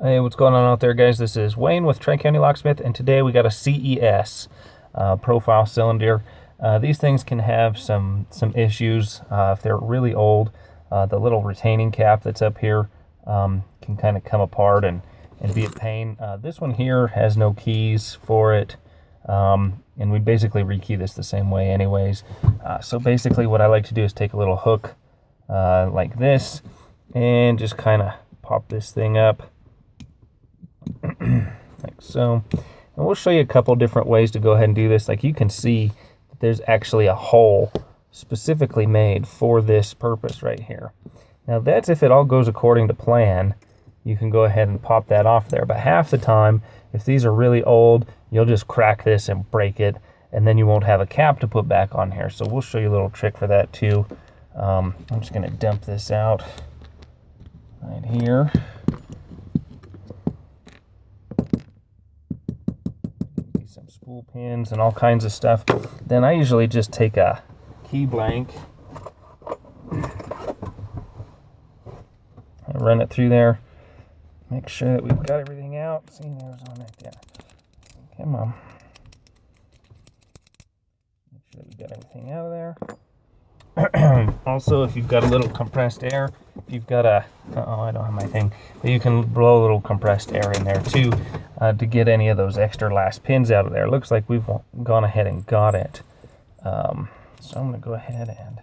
Hey, what's going on out there, guys? This is Wayne with Tri County Locksmith, and today we got a CES profile cylinder. These things can have some issues if they're really old. The little retaining cap that's up here can kind of come apart and be a pain. This one here has no keys for it, and we basically rekey this the same way anyways. So basically what I like to do is take a little hook like this and just kind of pop this thing up like so. And we'll show you a couple different ways to go ahead and do this. Like you can see that there's actually a hole specifically made for this purpose right here. Now that's if it all goes according to plan. You can go ahead and pop that off there. But half the time, if these are really old, you'll just crack this and break it, and then you won't have a cap to put back on here. So we'll show you a little trick for that too. I'm just going to dump this out right here. Some spool pins and all kinds of stuff. Then I usually just take a key blank and run it through there. Make sure that we've got everything out. See, there's one right there. Come on. Make sure that we've got everything out of there. Also, if you've got a little compressed air, if you've got a, I don't have my thing, but you can blow a little compressed air in there too to get any of those extra last pins out of there. Looks like we've gone ahead and got it. So I'm going to go ahead and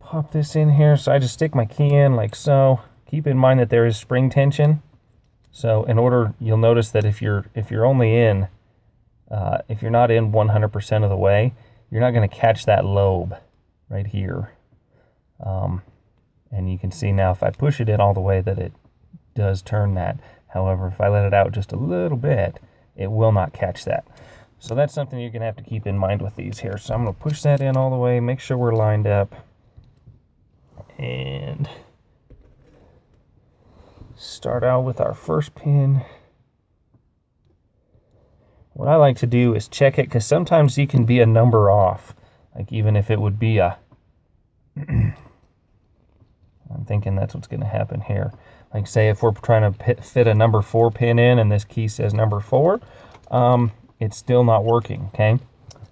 pop this in here. So I just stick my key in like so. Keep in mind that there is spring tension. So in order, you'll notice that if you're only in, if you're not in 100% of the way, you're not going to catch that lobe right here. And you can see now if I push it in all the way that it does turn that. However, if I let it out just a little bit, it will not catch that. So that's something you're going to have to keep in mind with these here. So I'm going to push that in all the way, make sure we're lined up, and start out with our first pin. What I like to do is check it, because sometimes you can be a number off. Like even if it would be a, I'm thinking that's what's going to happen here. Like say if we're trying to fit a number 4 pin in and this key says number 4, it's still not working, okay?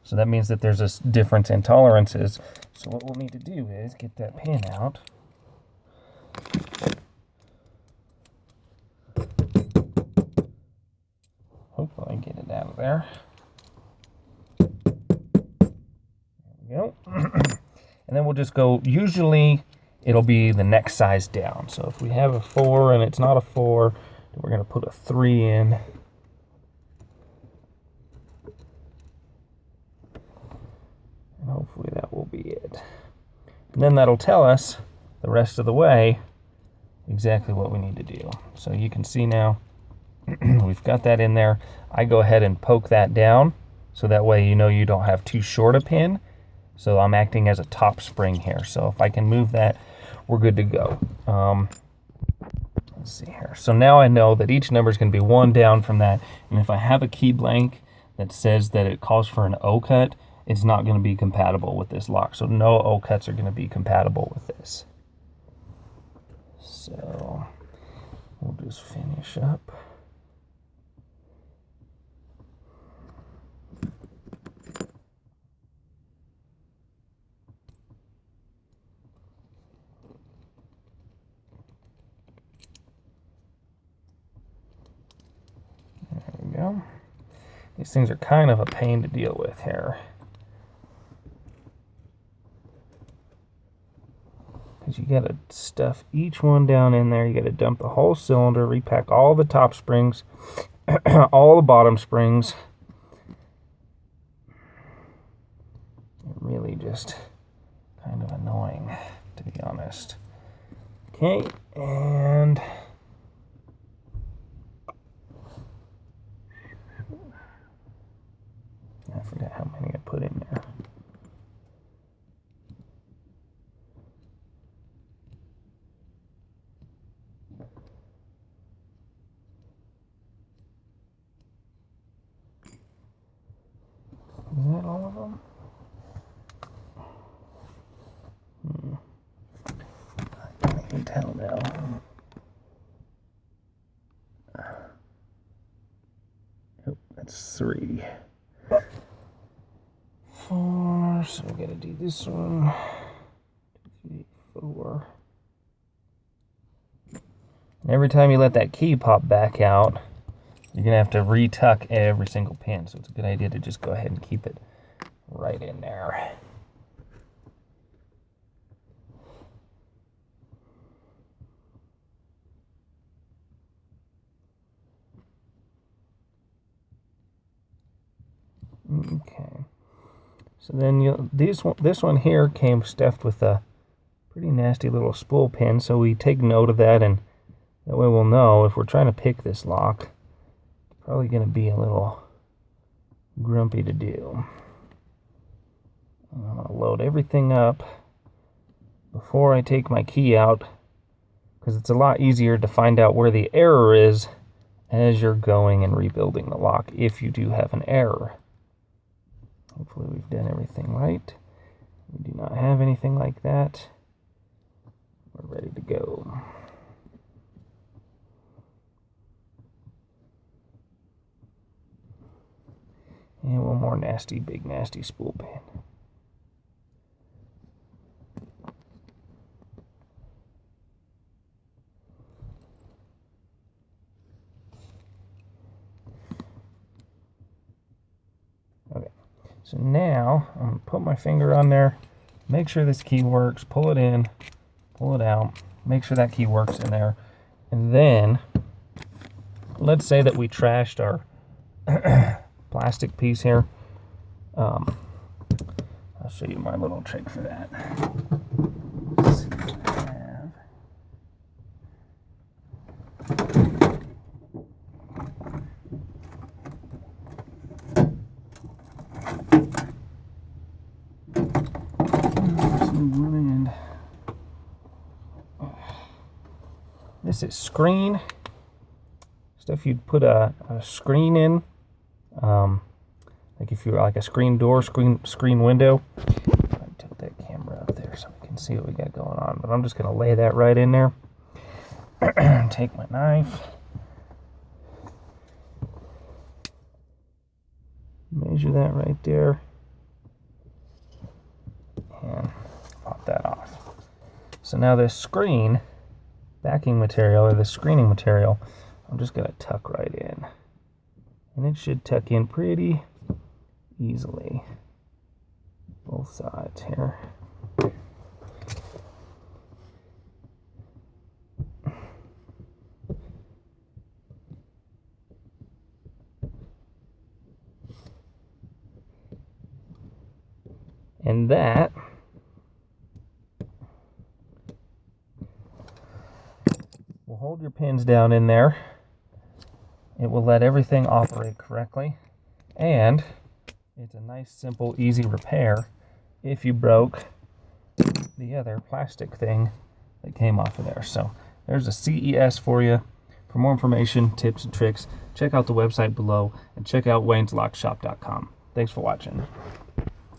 So that means that there's a difference in tolerances. So what we'll need to do is get that pin out. Hopefully get it out of there. There we go. And then we'll just go, usually it'll be the next size down. So if we have a 4 and it's not a 4, then we're going to put a 3 in. And hopefully that will be it. And then that'll tell us the rest of the way exactly what we need to do. So you can see now we've got that in there. I go ahead and poke that down so that way you know you don't have too short a pin. So I'm acting as a top spring here. So if I can move that, we're good to go. Let's see here. So now I know that each number is going to be 1 down from that. And if I have a key blank that says that it calls for an O cut, it's not going to be compatible with this lock. So no O cuts are going to be compatible with this. So we'll just finish up. Go. These things are kind of a pain to deal with here, because you got to stuff each one down in there. You got to dump the whole cylinder, repack all the top springs, all the bottom springs. Really just kind of annoying, to be honest. Okay, and I forgot how many I put in there. Is that all of them? I can't even tell now. That's 3. 4, so we gotta do this one. 2, 3, 4. And every time you let that key pop back out, you're gonna have to retuck every single pin. So it's a good idea to just go ahead and keep it right in there. Okay. So then this one here came stuffed with a pretty nasty little spool pin, so we take note of that, and that way we'll know if we're trying to pick this lock, it's probably going to be a little grumpy to do. I'm going to load everything up before I take my key out, because it's a lot easier to find out where the error is as you're going and rebuilding the lock if you do have an error. Hopefully we've done everything right. We do not have anything like that. We're ready to go. And one more nasty, big nasty spool pin. Okay, so now I'm going to put my finger on there, make sure this key works, pull it in, pull it out, make sure that key works in there, and then let's say that we trashed our plastic piece here. I'll show you my little trick for that. Let's see what I have. This is screen stuff you'd put a screen in, like if you're like a screen door, screen window. I'll tilt that camera up there so we can see what we got going on. But I'm just going to lay that right in there. Take my knife, measure that right there, and pop that off. So now this screen backing material, or the screening material, I'm just going to tuck right in. And it should tuck in pretty easily. Both sides here. And that will hold your pins down in there. It will let everything operate correctly, and it's a nice, simple, easy repair if you broke the other plastic thing that came off of there. So there's a CES for you. For more information, tips, and tricks, check out the website below and check out wayneslockshop.com. Thanks for watching.